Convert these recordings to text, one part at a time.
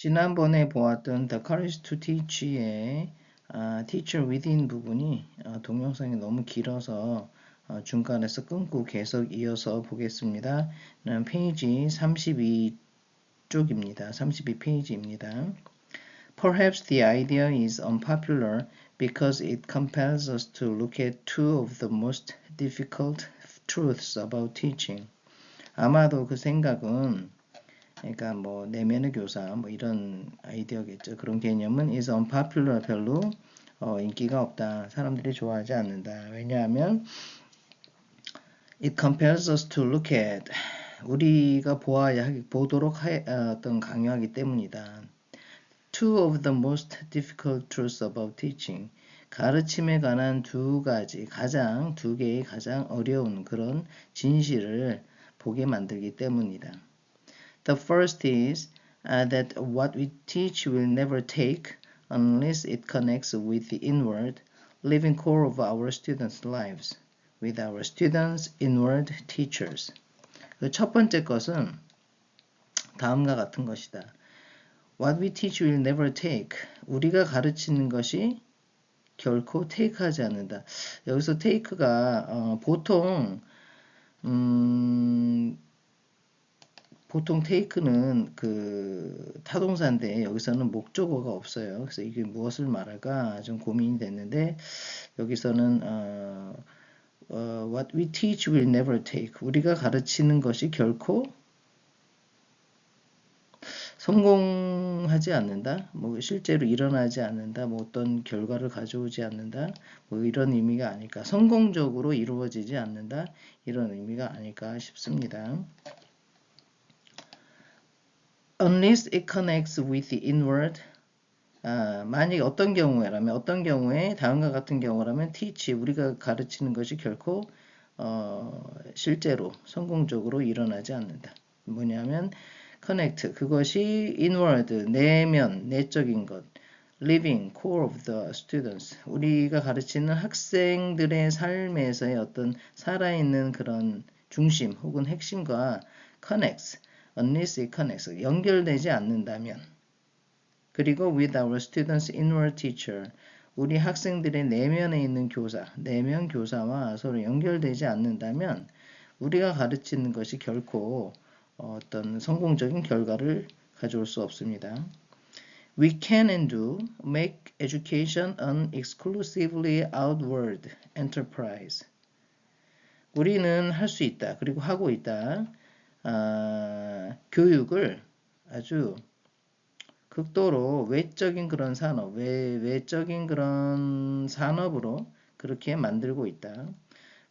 지난번에 보았던 The Courage to Teach의 Teacher Within 부분이 동영상이 너무 길어서 중간에서 끊고 계속 이어서 보겠습니다. 페이지 32쪽입니다. 32페이지입니다. Perhaps the idea is unpopular because it compels us to look at two of the most difficult truths about teaching. 아마도 그 생각은 그러니까 뭐 내면의 교사 뭐 이런 아이디어겠죠. 그런 개념은 is unpopular 별로 인기가 없다. 사람들이 좋아하지 않는다. 왜냐하면 it compels us to look at 우리가 보도록 어떤 강요하기 때문이다. Two of the most difficult truths about teaching. 가르침에 관한 두 개의 가장 어려운 그런 진실을 보게 만들기 때문이다. The first is that what we teach will never take unless it connects with the inward, living core of our students' lives, with our students' inward teachers. 첫 번째 것은 다음과 같은 것이다. What we teach will never take. 우리가 가르치는 것이 결코 take하지 않는다. 여기서 take가 보통 take는 그 타동사인데 여기서는 목적어가 없어요. 그래서 이게 무엇을 말할까 좀 고민이 됐는데 여기서는 what we teach will never take. 우리가 가르치는 것이 결코 성공하지 않는다. 뭐 실제로 일어나지 않는다. 뭐 어떤 결과를 가져오지 않는다. 뭐 이런 의미가 아닐까. 성공적으로 이루어지지 않는다. 이런 의미가 아닐까 싶습니다. Unless it connects with the inward. 만약 어떤 경우에 다음과 같은 경우라면 teach 우리가 가르치는 것이 결코 실제로 성공적으로 일어나지 않는다. 뭐냐면 connect 그것이 inward 내적인 것 living core of the students 우리가 가르치는 학생들의 삶에서의 어떤 살아있는 그런 중심 혹은 핵심과 connects unless it connects 연결되지 않는다면 그리고 with our students inward teacher 우리 학생들의 내면에 있는 내면 교사와 서로 연결되지 않는다면 우리가 가르치는 것이 결코 어떤 성공적인 결과를 가져올 수 없습니다. We can and do make education an exclusively outward enterprise. 우리는 할 수 있다. 그리고 하고 있다. 교육을 아주 극도로 외적인 그런 산업, 외적인 그런 산업으로 그렇게 만들고 있다.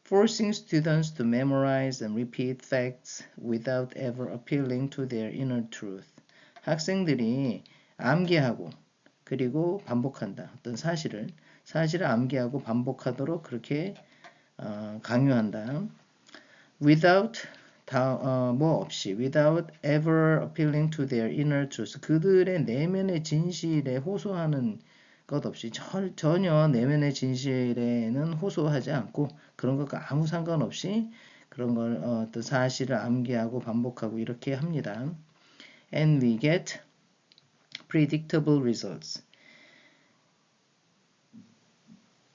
Forcing students to memorize and repeat facts without ever appealing to their inner truth. 학생들이 암기하고 그리고 반복한다. 어떤 사실을 암기하고 반복하도록 그렇게 강요한다. Without without ever appealing to their inner truth. 그들의 내면의 진실에 호소하는 것 없이 전혀 내면의 진실에는 호소하지 않고 그런 것과 아무 상관없이 그런 걸 어떤 사실을 암기하고 반복하고 이렇게 합니다. And we get predictable results.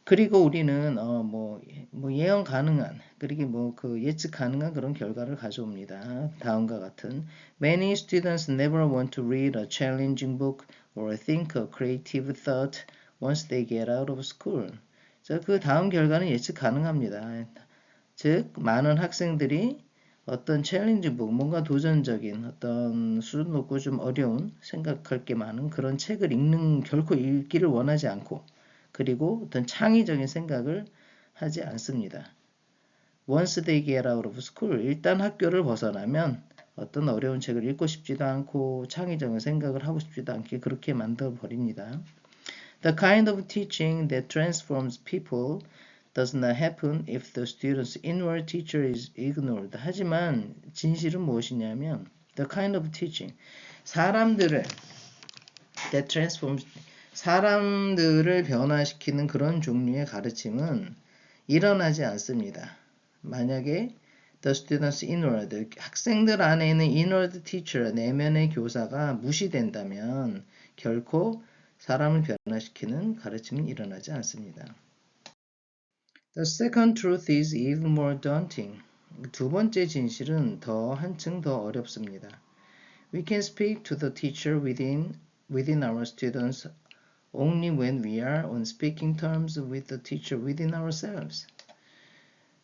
그리고 우리는 예언 가능한 그리고 그 예측 가능한 그런 결과를 가져옵니다. 다음과 같은 Many students never want to read a challenging book or think a creative thought once they get out of school. 그 다음 결과는 예측 가능합니다. 즉 많은 학생들이 어떤 챌린지북 뭔가 도전적인 어떤 수준 높고 좀 어려운 생각할 게 많은 그런 책을 결코 읽기를 원하지 않고 그리고 어떤 창의적인 생각을 하지 않습니다. Once they get out of school, 일단 학교를 벗어나면 어떤 어려운 책을 읽고 싶지도 않고 창의적인 생각을 하고 싶지도 않게 그렇게 만들어 버립니다. The kind of teaching that transforms people does not happen if the student's inward teacher is ignored. 하지만 진실은 무엇이냐면 the kind of teaching, 사람들을 변화시키는 그런 종류의 가르침은 일어나지 않습니다. 만약에 the student's inward, 학생들 안에 있는 inward teacher, 내면의 교사가 무시된다면 결코 사람을 변화시키는 가르침은 일어나지 않습니다. The second truth is even more daunting. 두 번째 진실은 더 한층 더 어렵습니다. We can speak to the teacher within our students only when we are on speaking terms with the teacher within ourselves.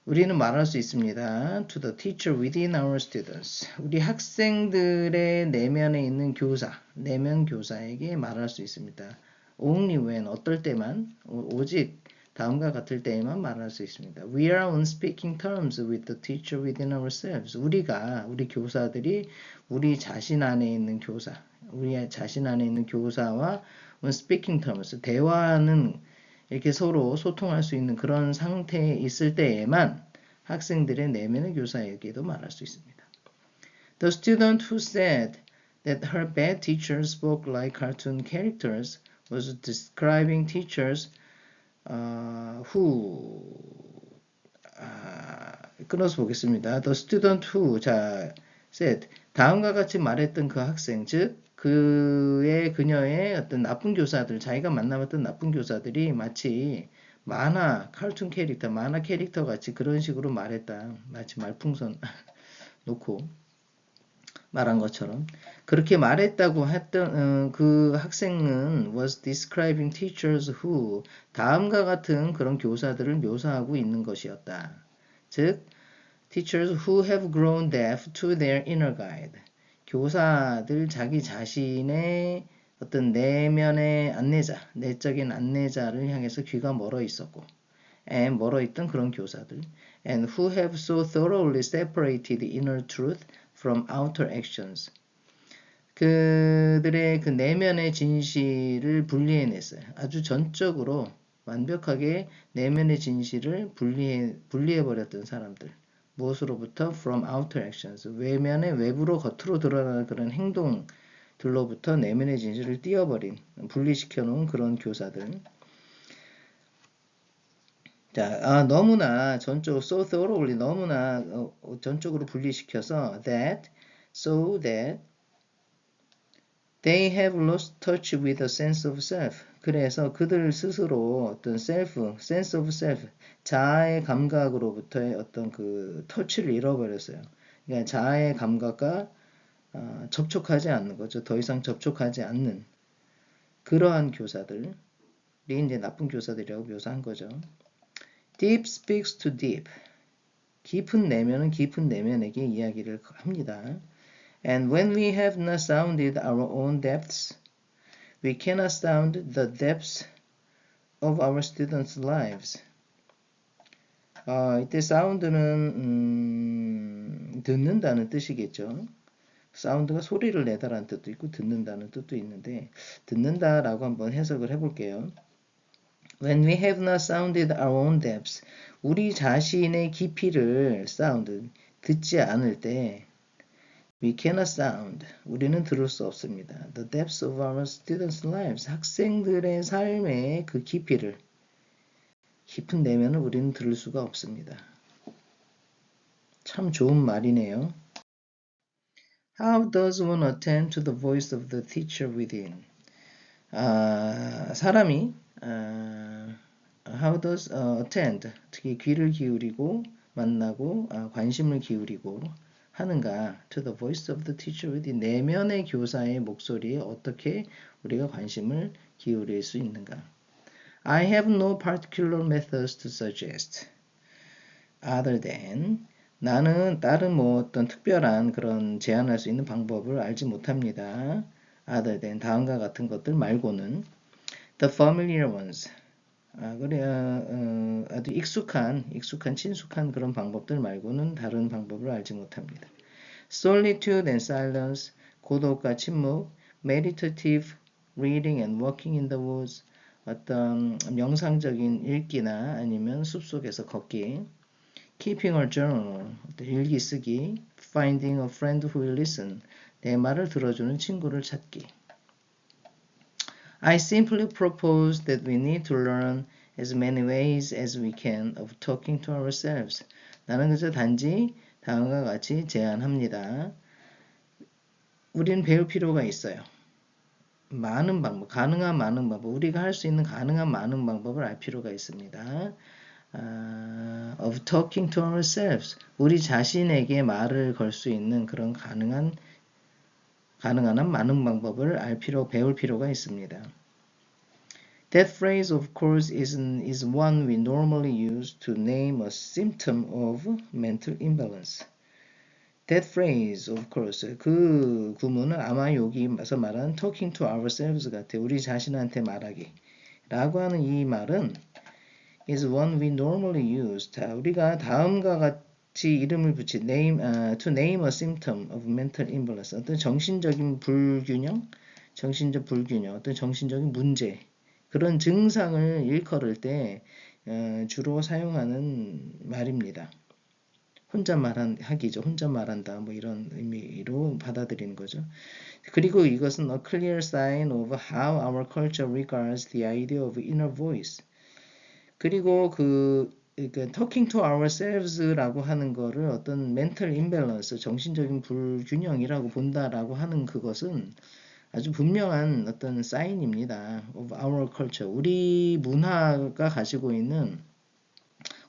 우리는 말할 수 있습니다. To the teacher within our students. 우리 학생들의 내면에 있는 교사, 내면 교사에게 말할 수 있습니다. Only when, 어떨 때만, 오직 다음과 같을 때에만 말할 수 있습니다. We are on speaking terms with the teacher within ourselves. 우리 교사들이 우리 자신 안에 있는 교사, 우리 자신 안에 있는 교사와 on speaking terms, 대화하는 이렇게 서로 소통할 수 있는 그런 상태에 있을 때에만 학생들의 내면의 교사에게도 말할 수 있습니다. The student who said that her bad teacher spoke like cartoon characters was describing teachers 끊어서 보겠습니다. The student who said 다음과 같이 말했던 그 학생, 즉 그녀의 어떤 나쁜 교사들, 자기가 만나봤던 나쁜 교사들이 마치 카툰 캐릭터, 만화 캐릭터 같이 그런 식으로 말했다. 마치 말풍선 놓고 말한 것처럼 그렇게 말했다고 했던 그 학생은 was describing teachers who 다음과 같은 그런 교사들을 묘사하고 있는 것이었다. 즉, teachers who have grown deaf to their inner guide. 교사들 자기 자신의 어떤 내면의 안내자, 내적인 안내자를 향해서 귀가 멀어 있었고, 멀어 있던 그런 교사들, and who have so thoroughly separated inner truth from outer actions. 그들의 그 내면의 진실을 분리해냈어요. 아주 전적으로 완벽하게 내면의 진실을 분리해버렸던 사람들. 무엇으로부터? From outer actions. 외부로 겉으로 드러나는 그런 행동들로부터 내면의 진실을 띄어버린, 분리시켜 놓은 그런 교사들. 자, 너무나 so thoroughly, 너무나 전적으로 분리시켜서 so that they have lost touch with a sense of self. 그래서 그들 스스로 어떤 sense of self, 자아의 감각으로부터의 어떤 그 터치를 잃어버렸어요. 그러니까 자아의 감각과 접촉하지 않는 거죠. 더 이상 접촉하지 않는 그러한 교사들이 이제 나쁜 교사들이라고 묘사한 거죠. Deep speaks to deep. 깊은 내면은 깊은 내면에게 이야기를 합니다. And when we have not sounded our own depths, we cannot sound the depths of our students' lives. 이때 사운드는 듣는다는 뜻이겠죠. 사운드가 소리를 내다라는 뜻도 있고 듣는다는 뜻도 있는데 듣는다라고 한번 해석을 해볼게요. When we have not sounded our own depths, 우리 자신의 깊이를 듣지 않을 때 we cannot sound, 우리는 들을 수 없습니다. The depths of our students' lives, 학생들의 삶의 그 깊이를, 깊은 내면을 우리는 들을 수가 없습니다. 참 좋은 말이네요. How does one attend to the voice of the teacher within? 사람이 how does attend, 특히 귀를 기울이고 만나고 관심을 기울이고 하는가 to the voice of the teacher within, 내면의 교사의 목소리에 어떻게 우리가 관심을 기울일 수 있는가. I have no particular methods to suggest other than, 나는 다른 어떤 특별한 그런 제안할 수 있는 방법을 알지 못합니다. other than, 다음과 같은 것들 말고는 the familiar ones, 아주 익숙한 친숙한 그런 방법들 말고는 다른 방법을 알지 못합니다. Solitude and silence, 고독과 침묵, meditative reading and walking in the woods, 어떤 명상적인 읽기나 아니면 숲속에서 걷기, keeping a journal, 일기 쓰기, finding a friend who will listen, 내 말을 들어주는 친구를 찾기. I simply propose that we need to learn as many ways as we can of talking to ourselves. 나는 그저 단지 다음과 같이 제안합니다. 우리는 배울 필요가 있어요. 많은 방법, 가능한 많은 방법, 우리가 할 수 있는 가능한 많은 방법을 알 필요가 있습니다. of talking to ourselves. 우리 자신에게 말을 걸 수 있는 그런 가능한 한 많은 방법을 배울 필요가 있습니다. That phrase, of course, is one we normally use to name a symptom of mental imbalance. That phrase, of course, 그 구문은 아마 여기서 말하는 talking to ourselves 같아. 우리 자신한테 말하기. 라고 하는 이 말은 is one we normally use. 자, 우리가 다음과 같이 이름을 붙인 to name a symptom of mental imbalance. 어떤 정신적인 불균형, 어떤 정신적인 문제, 그런 증상을 일컬을 때 주로 사용하는 말입니다. 혼잣말하기죠. 혼잣말한다. 뭐 이런 의미로 받아들이는 거죠. 그리고 이것은 a clear sign of how our culture regards the idea of inner voice. 그리고 talking to ourselves라고 하는 거를 어떤 mental imbalance, 정신적인 불균형이라고 본다라고 하는 그것은 아주 분명한 어떤 사인입니다. of our culture. 우리 문화가 가지고 있는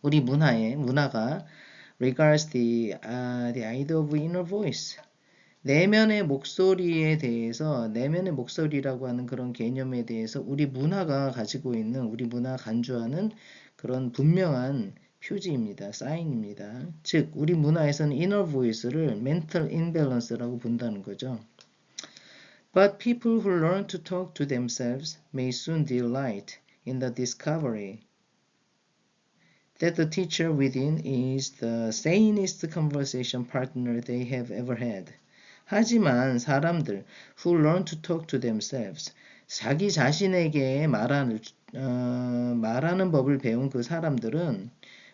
우리 문화가 regards the idea of inner voice. 내면의 목소리에 대해서, 내면의 목소리라고 하는 그런 개념에 대해서 우리 문화가 간주하는 그런 분명한 표지입니다. 사인입니다. 즉, 우리 문화에서는 inner voice를 mental imbalance라고 본다는 거죠. But people who learn to talk to themselves may soon delight in the discovery that the teacher within is the sanest conversation partner they have ever had. 하지만 사람들 who learn to talk to themselves, 자기 자신에게 말하는 법을 배운 그 사람들은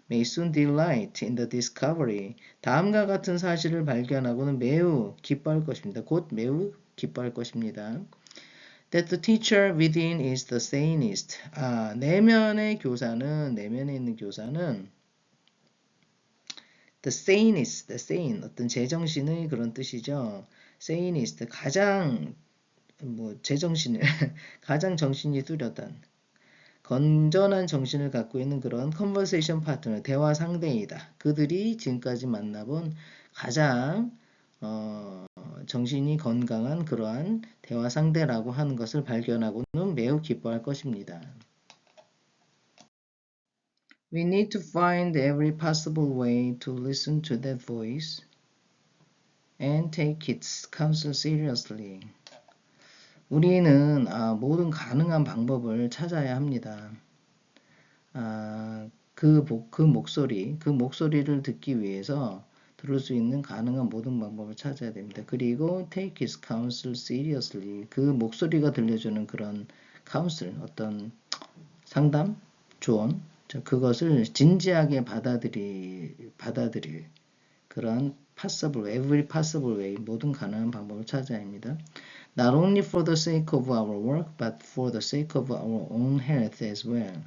may soon delight in the discovery, 다음과 같은 사실을 발견하고는 매우 기뻐할 것입니다. 곧 매우 기뻐할 것입니다. That the teacher within is the sanest. 내면에 있는 교사는 the sane, 어떤 제정신의 그런 뜻이죠. sanest, 가장 가장 정신이 뚜렷한, 건전한 정신을 갖고 있는 그런 conversation partner, 대화 상대이다. 그들이 지금까지 만나본 가장 정신이 건강한 그러한 대화 상대라고 하는 것을 발견하고는 매우 기뻐할 것입니다. We need to find every possible way to listen to that voice and take its counsel seriously. 우리는 모든 가능한 방법을 찾아야 합니다. 그 목소리를 듣기 위해서 들을 수 있는 가능한 모든 방법을 찾아야 됩니다. 그리고 take his counsel seriously. 그 목소리가 들려주는 그런 counsel, 어떤 상담, 조언, 그것을 진지하게 받아들일 그런 every possible way, 모든 가능한 방법을 찾아야 합니다. Not only for the sake of our work, but for the sake of our own health as well.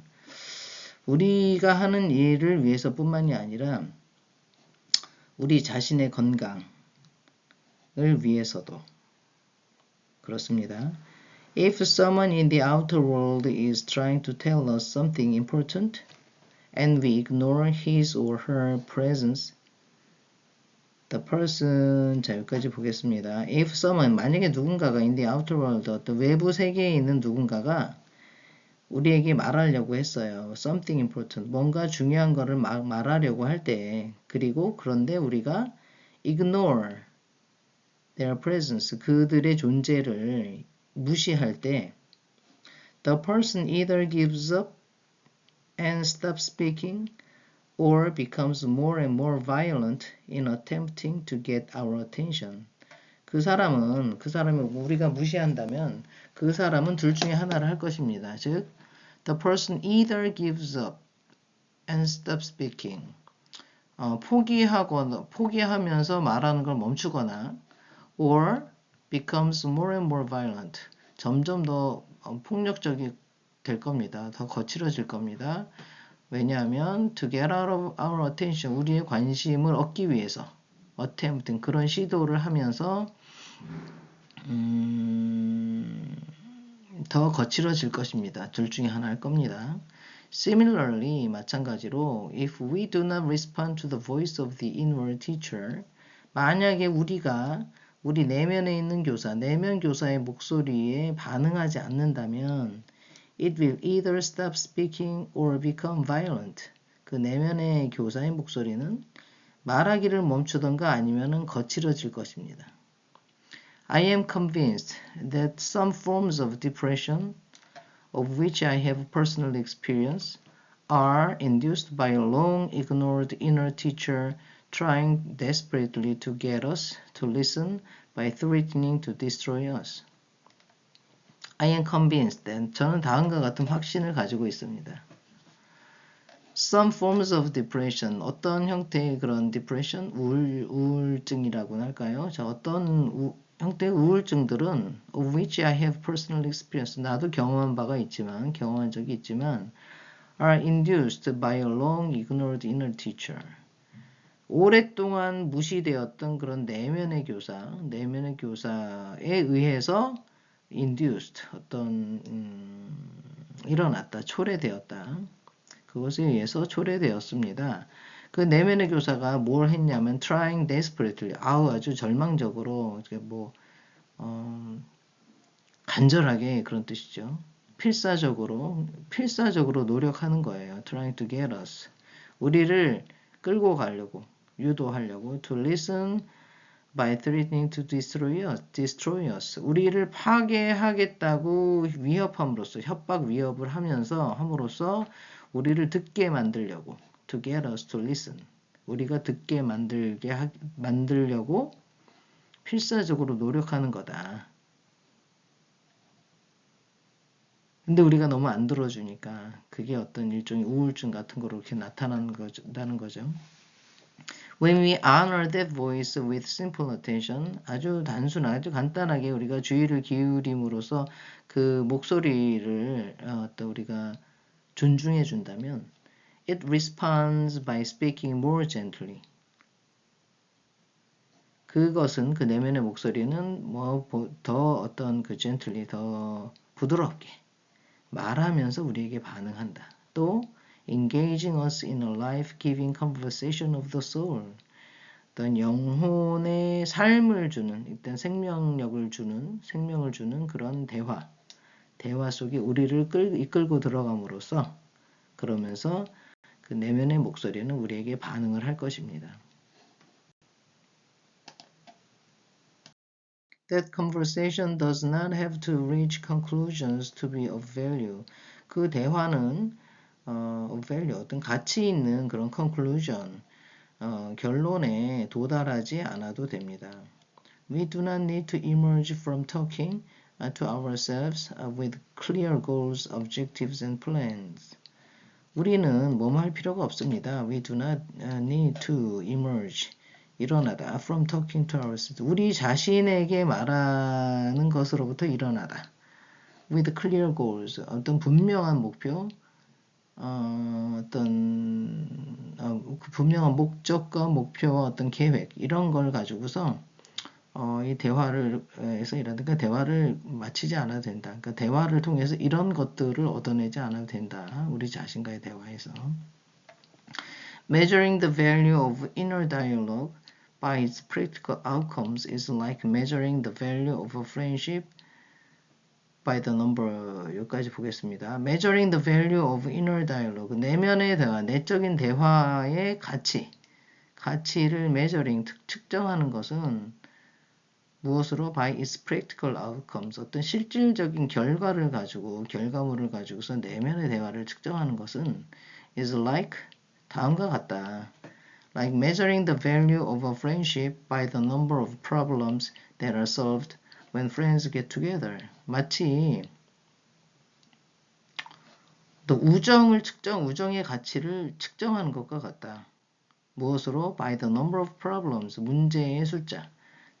우리가 하는 일을 위해서뿐만이 아니라 우리 자신의 건강을 위해서도 그렇습니다. If someone in the outer world is trying to tell us something important and we ignore his or her presence, the person, 자 여기까지 보겠습니다. If someone, 만약에 누군가가 in the outer world, 어떤 외부 세계에 있는 누군가가 우리에게 말하려고 했어요. Something important, 뭔가 중요한 거를 말하려고 할 때, 그런데 우리가 ignore their presence, 그들의 존재를 무시할 때, the person either gives up and stops speaking, or becomes more and more violent in attempting to get our attention. 그 사람이 우리가 무시한다면 그 사람은 둘 중에 하나를 할 것입니다. 즉, the person either gives up and stops speaking. 포기하면서 말하는 걸 멈추거나, or becomes more and more violent. 점점 더 폭력적이 될 겁니다. 더 거칠어질 겁니다. 왜냐하면 to get out of our attention, 우리의 관심을 얻기 위해서, attempt 그런 시도를 하면서 더 거칠어질 것입니다. 둘 중에 하나 할 겁니다. Similarly, 마찬가지로 if we do not respond to the voice of the inward teacher, 만약에 우리가 우리 내면에 있는 교사, 내면 교사의 목소리에 반응하지 않는다면 it will either stop speaking or become violent. 그 내면의 교사의 목소리는 말하기를 멈추던가 아니면은 거칠어질 것입니다. I am convinced that some forms of depression, of which I have personal experience, are induced by a long-ignored inner teacher trying desperately to get us to listen by threatening to destroy us. I am convinced that 저는 다음과 같은 확신을 가지고 있습니다. Some forms of depression, 어떤 형태의 그런 depression, 우울증이라고나 할까요? 자, 어떤 형태의 우울증들은 of which I have personal experience, 나도 경험한 바가 있지만, 경험한 적이 있지만 are induced by a long ignored inner teacher. 오랫동안 무시되었던 그런 내면의 교사에 의해서 induced, 일어났다, 초래되었다. 그것에 의해서 초래되었습니다. 그 내면의 교사가 뭘 했냐면 trying desperately, 아주 절망적으로, 간절하게 그런 뜻이죠. 필사적으로 노력하는 거예요. trying to get us. 우리를 끌고 가려고, 유도하려고 to listen by threatening to destroy us. 우리를 파괴하겠다고 위협함으로써, 협박 위협을 함으로써 우리를 듣게 만들려고, to get us to listen. 우리가 듣게 만들려고 필사적으로 노력하는 거다. 근데 우리가 너무 안 들어주니까 그게 어떤 일종의 우울증 같은 거로 이렇게 나타나는 거죠. When we honor that voice with simple attention, 아주 간단하게 우리가 주의를 기울임으로써 그 목소리를 우리가 존중해 준다면 it responds by speaking more gently. 그것은 그 내면의 목소리는 더 gently, 더 부드럽게 말하면서 우리에게 반응한다. 또 engaging us in a life-giving conversation of the soul. 어떤 영혼의 삶을 주는, 일단 생명을 주는 그런 대화 속에 우리를 이끌고 들어감으로써 그러면서 그 내면의 목소리는 우리에게 반응을 할 것입니다. That conversation does not have to reach conclusions to be of value. 그 대화는 of value, 어떤 가치 있는 그런 conclusion, 결론에 도달하지 않아도 됩니다. We do not need to emerge from talking to ourselves with clear goals, objectives, and plans. 우리는 뭐뭐 할 필요가 없습니다. We do not need to emerge, 일어나다. From talking to ourselves, 우리 자신에게 말하는 것으로부터 일어나다. With clear goals, 어떤 분명한 목표, 분명한 목적과 목표와 어떤 계획, 이런 걸 가지고서 이 대화를 마치지 않아도 된다. 그러니까 대화를 통해서 이런 것들을 얻어내지 않아도 된다. 우리 자신과의 대화에서. Measuring the value of inner dialogue by its practical outcomes is like measuring the value of a friendship by the number. 여기까지 보겠습니다. Measuring the value of inner dialogue. 내면의 대화, 내적인 대화의 가치를 measuring, 측정하는 것은 무엇으로? By its practical outcomes. 어떤 실질적인 결과물을 가지고서 내면의 대화를 측정하는 것은 is like, 다음과 같다. Like measuring the value of a friendship by the number of problems that are solved when friends get together. 마치 또 우정의 가치를 측정하는 것과 같다. 무엇으로? By the number of problems. 문제의 숫자.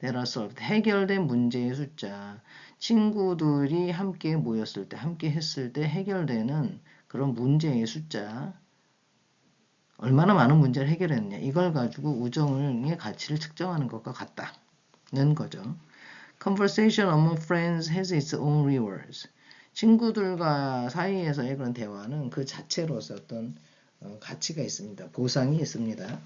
that are solved. 해결된 문제의 숫자. 친구들이 함께 모였을 때, 함께 했을 때 해결되는 그런 문제의 숫자. 얼마나 많은 문제를 해결했느냐. 이걸 가지고 우정의 가치를 측정하는 것과 같다는 거죠. Conversation among friends has its own rewards. 친구들과 사이에서의 그런 대화는 그 자체로서 어떤 가치가 있습니다. 보상이 있습니다.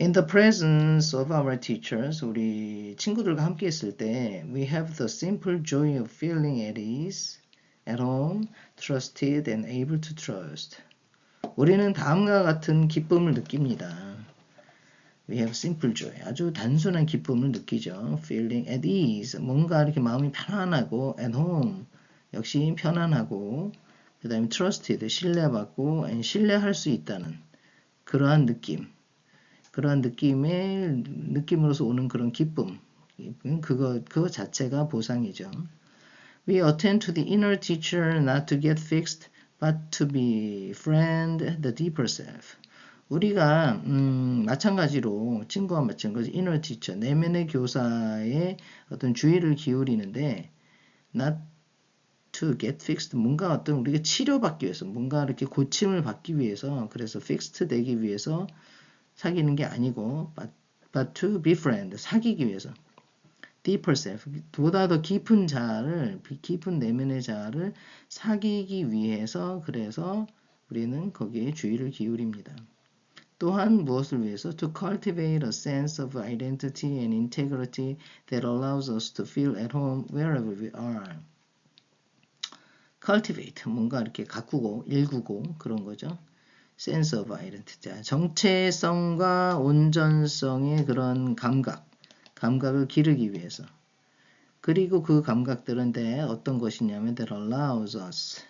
In the presence of our teachers, 우리 친구들과 함께 있을 때 we have the simple joy of feeling at ease, at home, trusted and able to trust. 우리는 다음과 같은 기쁨을 느낍니다. We have simple joy. 아주 단순한 기쁨을 느끼죠. Feeling at ease. 뭔가 이렇게 마음이 편안하고 at home. 역시 편안하고 그 다음에 trusted. 신뢰받고 and 신뢰할 수 있다는 그러한 느낌. 그러한 느낌으로서 오는 그런 기쁨. 그거 자체가 보상이죠. We attend to the inner teacher not to get fixed but to befriend the deeper self. 우리가 마찬가지로 친구와 마찬가지 inner teacher, 내면의 교사의 어떤 주의를 기울이는데 not to get fixed, 뭔가 어떤 우리가 치료받기 위해서, 뭔가 이렇게 고침을 받기 위해서, 그래서 fixed 되기 위해서 사귀는 게 아니고 but to befriend, 사귀기 위해서 deeper self, 보다 더 깊은 자아를, 깊은 내면의 자아를 사귀기 위해서 그래서 우리는 거기에 주의를 기울입니다. 또한 무엇을 위해서? To cultivate a sense of identity and integrity that allows us to feel at home wherever we are. cultivate, 뭔가 이렇게 가꾸고, 일구고 그런 거죠. sense of identity. 정체성과 온전성의 그런 감각을 기르기 위해서. 그리고 그 감각들은 어떤 것이냐면 that allows us.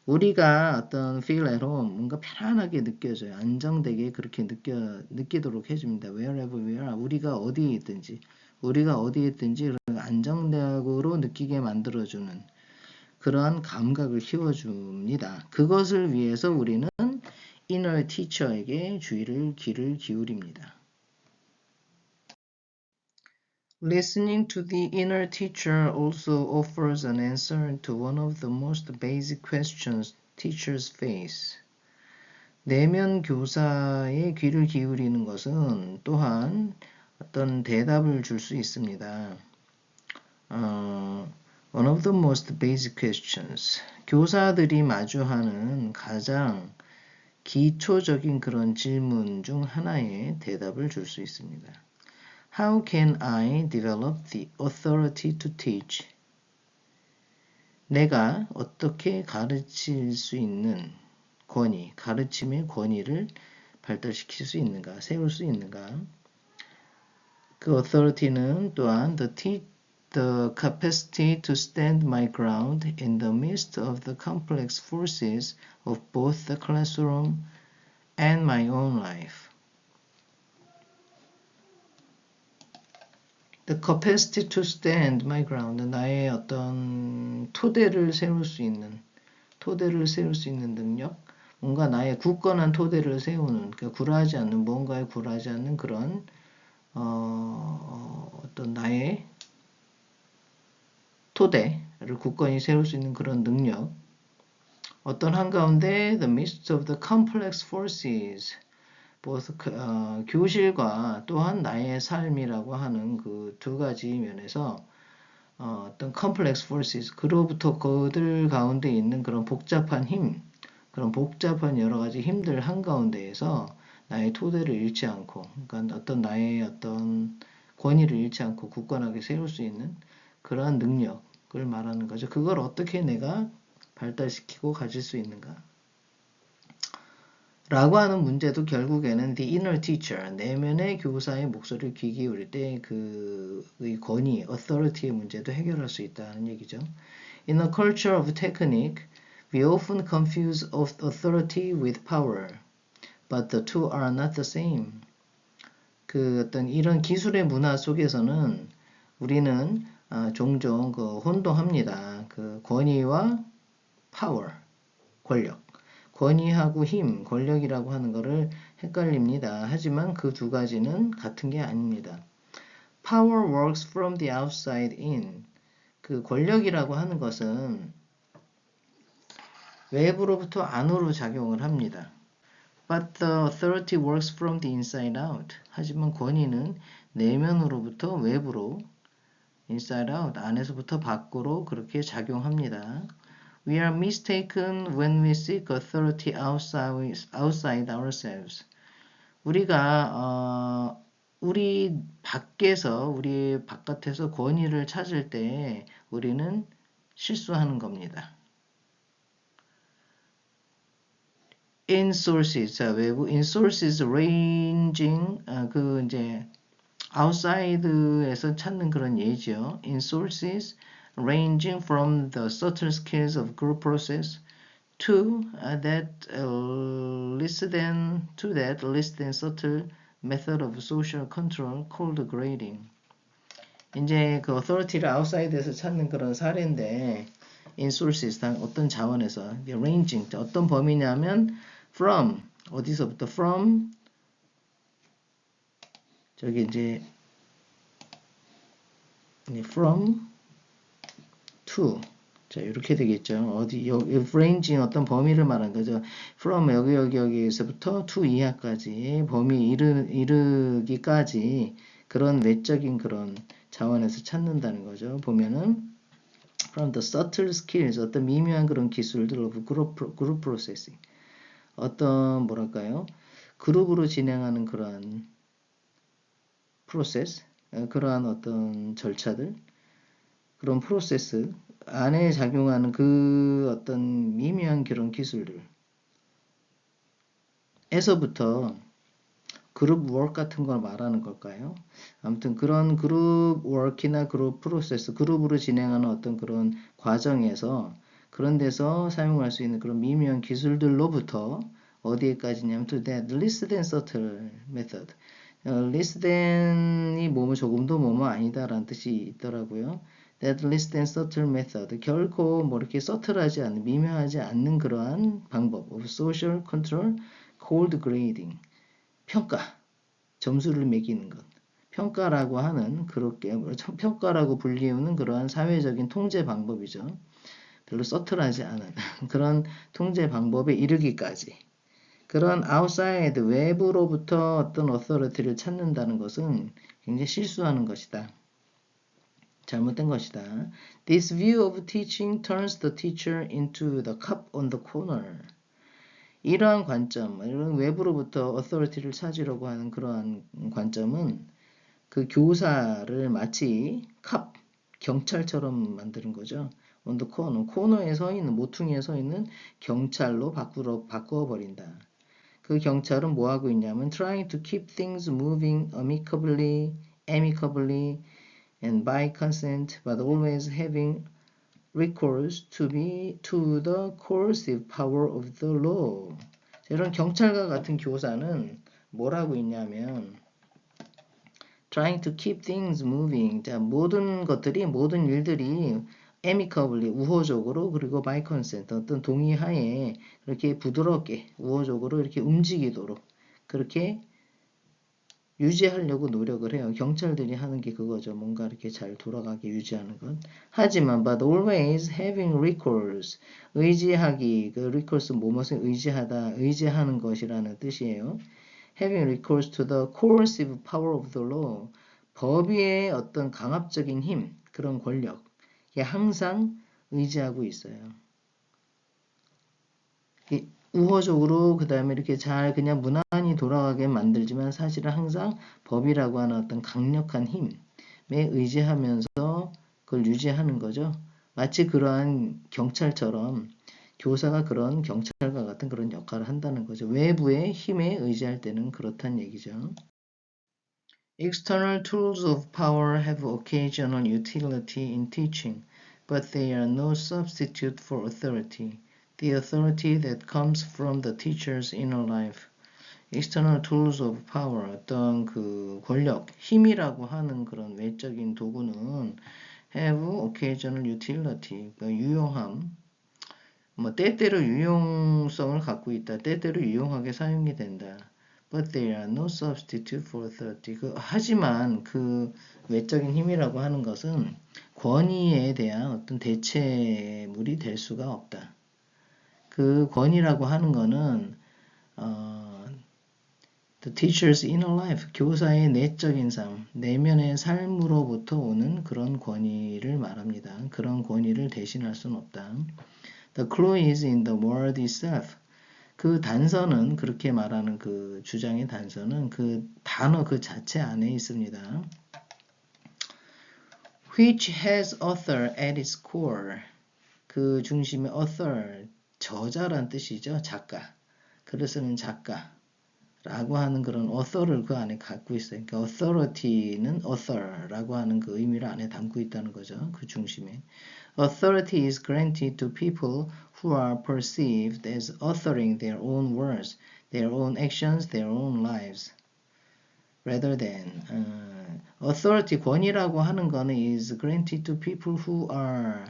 우리가 어떤 feel at home, 뭔가 편안하게 느껴져요. 안정되게 그렇게 느끼도록 해줍니다. Wherever we are, 우리가 어디에 있든지 안정적으로 느끼게 만들어주는 그러한 감각을 키워줍니다. 그것을 위해서 우리는 inner teacher에게 귀를 기울입니다. Listening to the inner teacher also offers an answer to one of the most basic questions teachers face. 내면 교사의 귀를 기울이는 것은 또한 어떤 대답을 줄 수 있습니다. One of the most basic questions. 교사들이 마주하는 가장 기초적인 그런 질문 중 하나에 대답을 줄 수 있습니다. How can I develop the authority to teach? 내가 어떻게 가르칠 수 있는 권위, 가르침의 권위를 발달시킬 수 있는가, 세울 수 있는가? 그 authority는 또한 the capacity to stand my ground in the midst of the complex forces of both the classroom and my own life. The capacity to stand my ground, 나의 어떤 토대를 세울 수 있는 능력, 뭔가 나의 굳건한 토대를 세우는, 굴하지 않는, 뭔가에 굴하지 않는 그런 어떤 나의 토대를 굳건히 세울 수 있는 그런 능력. 어떤 한가운데 the midst of the complex forces, 교실과 또한 나의 삶이라고 하는 그 두 가지 면에서 어떤 complex forces, 그로부터 그들 가운데 있는 그런 복잡한 힘, 그런 복잡한 여러 가지 힘들 한가운데에서 나의 토대를 잃지 않고, 그러니까 어떤 나의 어떤 권위를 잃지 않고 굳건하게 세울 수 있는 그러한 능력을 말하는 거죠. 그걸 어떻게 내가 발달시키고 가질 수 있는가? 라고 하는 문제도 결국에는 the inner teacher, 내면의 교사의 목소리를 귀 기울일 때 이 권위, authority의 문제도 해결할 수 있다는 얘기죠. In a culture of technique, we often confuse authority with power, but the two are not the same. 어떤 이런 기술의 문화 속에서는 우리는 종종 혼동합니다. 권위와 power, 권력. 권위하고 힘, 권력이라고 하는 것을 헷갈립니다. 하지만 그 두 가지는 같은 게 아닙니다. Power works from the outside in. 권력이라고 하는 것은 외부로부터 안으로 작용을 합니다. But the authority works from the inside out. 하지만 권위는 내면으로부터 외부로, inside out, 안에서부터 밖으로 그렇게 작용합니다. We are mistaken when we seek authority outside ourselves. 우리가 우리 밖에서, 우리 바깥에서 권위를 찾을 때 우리는 실수하는 겁니다. In sources, 자, 외부, in sources ranging, 이제, outside에서 찾는 그런 예죠. In sources ranging from the subtle skills of group process to that less than subtle method of social control called grading. 이제 그 authority를 outside에서 찾는 그런 사례인데, in sources, 어떤 자원에서, ranging, 어떤 범위냐면, from, 어디서부터, from, 저기 이제, from to, 자, 이렇게 되겠죠. 어디, 여기, ranging 어떤 범위를 말하는 거죠. from, 여기서부터 to 이하까지, 범위 이르기까지, 그런 외적인 그런 자원에서 찾는다는 거죠. 보면은, from the subtle skills, 어떤 미묘한 그런 기술들 of group processing. 어떤 뭐랄까요? 그룹으로 진행하는 그러한 프로세스, 그러한 어떤 절차들, 그런 프로세스 안에 작용하는 그 어떤 미묘한 그런 기술들 에서부터 그룹 워크 같은 걸 말하는 걸까요? 아무튼 그런 그룹 워크나 그룹 프로세스, 그룹으로 진행하는 어떤 그런 과정에서 그런 데서 사용할 수 있는 그런 미묘한 기술들로부터 어디에까지냐면 to that less than subtle method. less than이 뭐뭐 조금도 뭐뭐 아니다라는 뜻이 있더라고요. that less than subtle method. 결코 뭐 이렇게 subtle하지 않는, 미묘하지 않는 그러한 방법 of social control called grading. 평가, 점수를 매기는 것. 평가라고 하는 그렇게 평가라고 불리우는 그러한 사회적인 통제 방법이죠. 별로 서툴하지 않은 그런 통제 방법에 이르기까지 그런 outside 외부로부터 어떤 authority를 찾는다는 것은 굉장히 실수하는 것이다. 잘못된 것이다. This view of teaching turns the teacher into the cop on the corner. 이러한 관점, 이런 외부로부터 authority를 찾으려고 하는 그러한 관점은 그 교사를 마치 캅, 경찰처럼 만드는 거죠. on the corner, 코너에 서 있는, 모퉁이에 서 있는 경찰로 바꾸어 버린다. 그 경찰은 뭐 하고 있냐면 trying to keep things moving amicably and by consent, but always having recourse to the coercive power of the law. 이런 경찰과 같은 교사는 뭐라고 있냐면 trying to keep things moving. 자, 모든 일들이 amicably, 우호적으로, 그리고 by consent, 어떤 동의하에 그렇게 부드럽게, 우호적으로 이렇게 움직이도록 그렇게 유지하려고 노력을 해요. 경찰들이 하는 게 그거죠. 뭔가 이렇게 잘 돌아가게 유지하는 것. 하지만 but always having recourse, 의지하기, 그 recourse 뭐뭇을 의지하다, 의지하는 것이라는 뜻이에요. having recourse to the coercive power of the law, 법의 어떤 강압적인 힘, 그런 권력에 항상 의지하고 있어요. 우호적으로 그 다음에 이렇게 잘 그냥 무난히 돌아가게 만들지만 사실은 항상 법이라고 하는 어떤 강력한 힘에 의지하면서 그걸 유지하는 거죠. 마치 그러한 경찰처럼 교사가 그런 경찰과 같은 그런 역할을 한다는 거죠. 외부의 힘에 의지할 때는 그렇다는 얘기죠. External tools of power have occasional utility in teaching, but they are no substitute for authority. The authority that comes from the teacher's inner life. External tools of power, 어떤 그 권력, 힘이라고 하는 그런 외적인 도구는 have occasional utility, 그러니까 유용함, 뭐 때때로 유용성을 갖고 있다, 때때로 유용하게 사용이 된다. But they are no substitute for authority. 하지만 그 외적인 힘이라고 하는 것은 권위에 대한 어떤 대체물이 될 수가 없다. 그 권위라고 하는 거는 the teacher's inner life, 교사의 내적인 삶, 내면의 삶으로부터 오는 그런 권위를 말합니다. 그런 권위를 대신할 수는 없다. The clue is in the word itself. 그 단서는 그렇게 말하는 그 주장의 단서는 그 단어 그 자체 안에 있습니다. Which has author at its core. 그 중심에 author, 저자란 뜻이죠. 작가. 글을 쓰는 작가. 라고 하는 그런 author를 그 안에 갖고 있어요. 그러니까 authority는 author라고 하는 그 의미를 안에 담고 있다는 거죠. 그 중심에. Authority is granted to people who are perceived as authoring their own words, their own actions, their own lives. Rather than authority 권위라고 하는 거는 is granted to people who are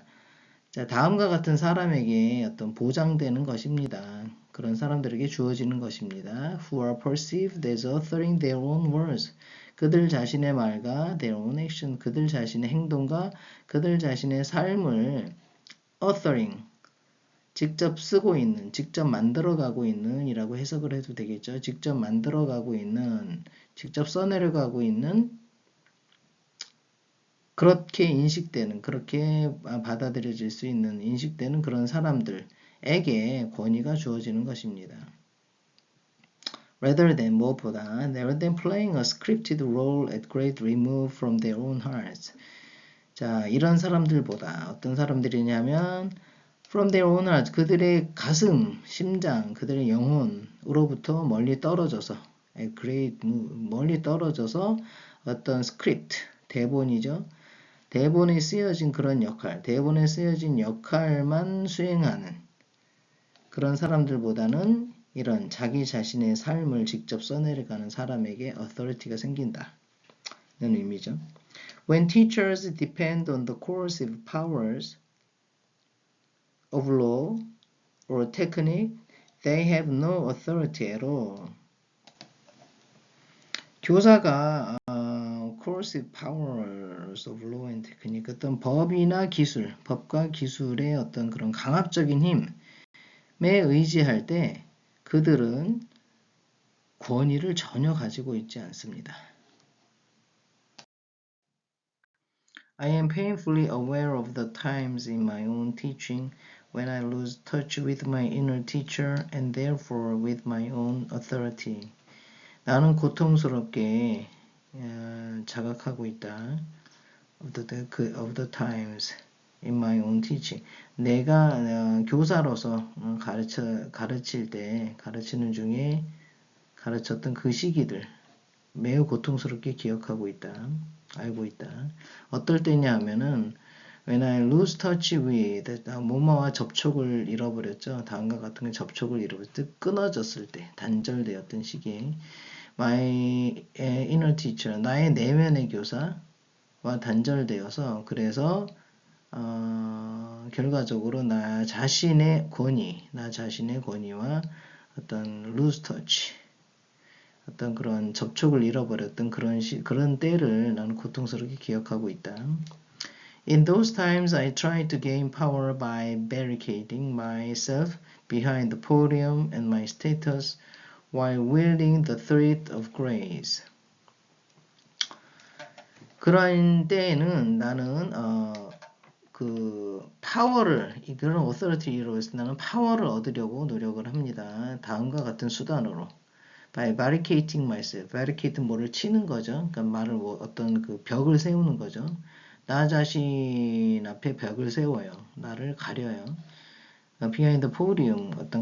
자, 다음과 같은 사람에게 어떤 보장되는 것입니다. 그런 사람들에게 주어지는 것입니다. Who are perceived as authoring their own words. 그들 자신의 말과 their own action, 그들 자신의 행동과 그들 자신의 삶을 authoring, 직접 쓰고 있는, 직접 만들어가고 있는 이라고 해석을 해도 되겠죠. 직접 만들어가고 있는, 직접 써내려가고 있는 그렇게 인식되는, 그렇게 받아들여질 수 있는, 인식되는 그런 사람들에게 권위가 주어지는 것입니다. Rather than 무엇보다, rather than playing a scripted role at great remove from their own hearts. 자, 이런 사람들보다 어떤 사람들이냐면 from their own hearts, 그들의 가슴, 심장, 그들의 영혼으로부터 멀리 떨어져서 at great move, 멀리 떨어져서 어떤 스크립트, 대본이죠. 대본에 쓰여진 그런 역할, 대본에 쓰여진 역할만 수행하는 그런 사람들보다는 이런 자기 자신의 삶을 직접 써내려가는 사람에게 authority가 생긴다는 의미죠. When teachers depend on the coercive powers of law or technique, they have no authority at all. 교사가 coercive powers of law and technique, 어떤 법이나 기술, 법과 기술의 어떤 그런 강압적인 힘에 의지할 때 그들은 권위를 전혀 가지고 있지 않습니다. I am painfully aware of the times in my own teaching when I lose touch with my inner teacher and therefore with my own authority. 나는 고통스럽게 자각하고 있다. Of the times in my own teaching. 내가 교사로서 가르칠 때, 가르치는 중에 가르쳤던 그 시기들 매우 고통스럽게 기억하고 있다. 알고 있다. 어떨 때냐 하면은 when I lose touch with, 뭐뭐와 접촉을 잃어버렸죠. 다음과 같은 게 접촉을 잃어버렸을 때, 끊어졌을 때, 단절되었던 시기에 my inner teacher, 나의 내면의 교사와 단절되어서 그래서 결과적으로 나 자신의 권위와 어떤 lose touch, 어떤 그런 접촉을 잃어버렸던 그런 때를 나는 고통스럽게 기억하고 있다. In those times, I tried to gain power by barricading myself behind the podium and my status while wielding the thread of grace. 그런 때에는 나는 그런 authority로 해서 나는 파워를 얻으려고 노력을 합니다. 다음과 같은 수단으로. by barricading myself. barricade는 뭐를 치는 거죠. 그러니까 어떤 그 벽을 세우는 거죠. 나 자신 앞에 벽을 세워요. 나를 가려요. behind the podium, 어떤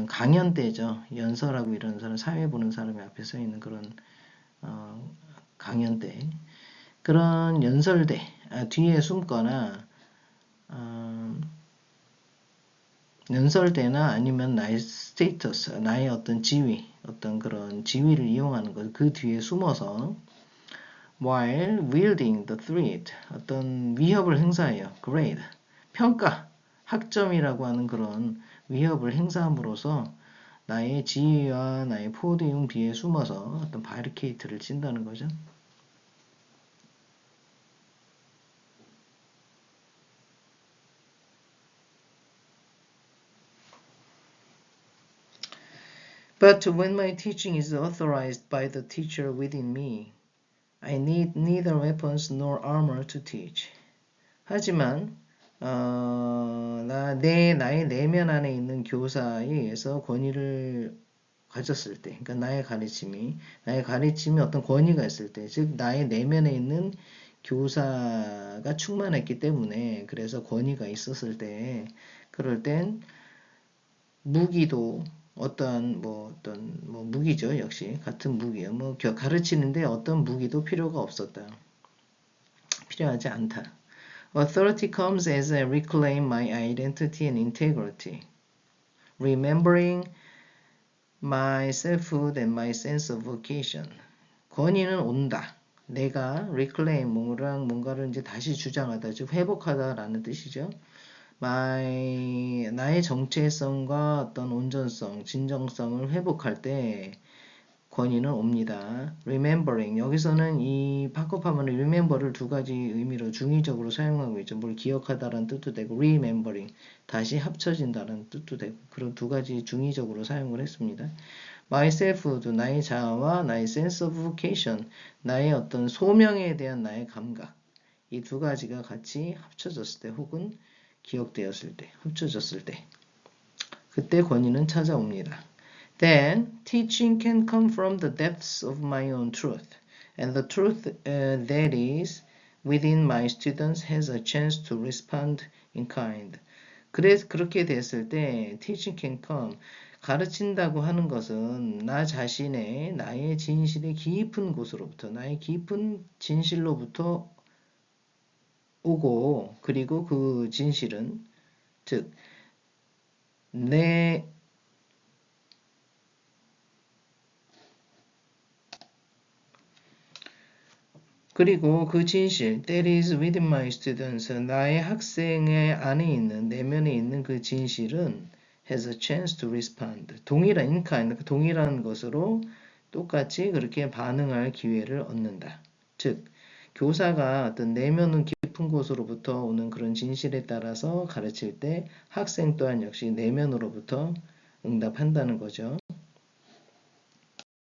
강연대죠. 연설하고 이런 사람, 사회 보는 사람이 앞에 서 있는 그런 강연대. 그런 연설대 뒤에 숨거나 연설대나 아니면 나의 스테이터스, 나의 어떤 지위, 어떤 그런 지위를 이용하는 것, 그 뒤에 숨어서 while wielding the threat, 어떤 위협을 행사해요. grade, 평가, 학점이라고 하는 그런 위협을 행사함으로써 나의 지위와 나의 포디움 뒤에 숨어서 어떤 바리케이트를 친다는 거죠. But when my teaching is authorized by the teacher within me, I need neither weapons nor armor to teach. 하지만 나의 내면 안에 있는 교사에 의해서 권위를 가졌을 때, 그러니까 나의 가르침이 어떤 권위가 있을 때, 즉 나의 내면에 있는 교사가 충만했기 때문에, 그래서 권위가 있었을 때, 그럴 땐 무기도 어떤 무기죠. 역시 같은 무기예요. 가르치는데 어떤 무기도 필요가 없었다. 필요하지 않다. Authority comes as I reclaim my identity and integrity, remembering my selfhood and my sense of vocation. 권위는 온다. 내가 reclaim 뭔가를 이제 다시 주장하다, 즉 회복하다라는 뜻이죠. 나의 정체성과 어떤 온전성, 진정성을 회복할 때 권위는 옵니다. Remembering, 여기서는 이 파급하면 remember를 두 가지 의미로 중의적으로 사용하고 있죠. 뭘 기억하다라는 뜻도 되고 remembering, 다시 합쳐진다는 뜻도 되고, 그런 두 가지 중의적으로 사용을 했습니다. myself도 나의 자아와 나의 sense of vocation, 나의 어떤 소명에 대한 나의 감각, 이 두 가지가 같이 합쳐졌을 때 혹은 기억되었을 때, 합쳐졌을 때, 그때 권위는 찾아옵니다. Then teaching can come from the depths of my own truth, and the truth that is within my students has a chance to respond in kind. 그렇게 됐을 때 teaching can come, 가르친다고 하는 것은 나 자신의 나의 진실의 깊은 곳으로부터, 나의 깊은 진실로부터 오고, 그리고 그 진실은 즉 그리고 그 진실, that is within my students, 나의 학생의 안에 있는, 내면에 있는 그 진실은 has a chance to respond. 동일한 것으로 똑같이 그렇게 반응할 기회를 얻는다. 즉, 교사가 어떤 내면은 깊은 곳으로부터 오는 그런 진실에 따라서 가르칠 때 학생 또한 역시 내면으로부터 응답한다는 거죠.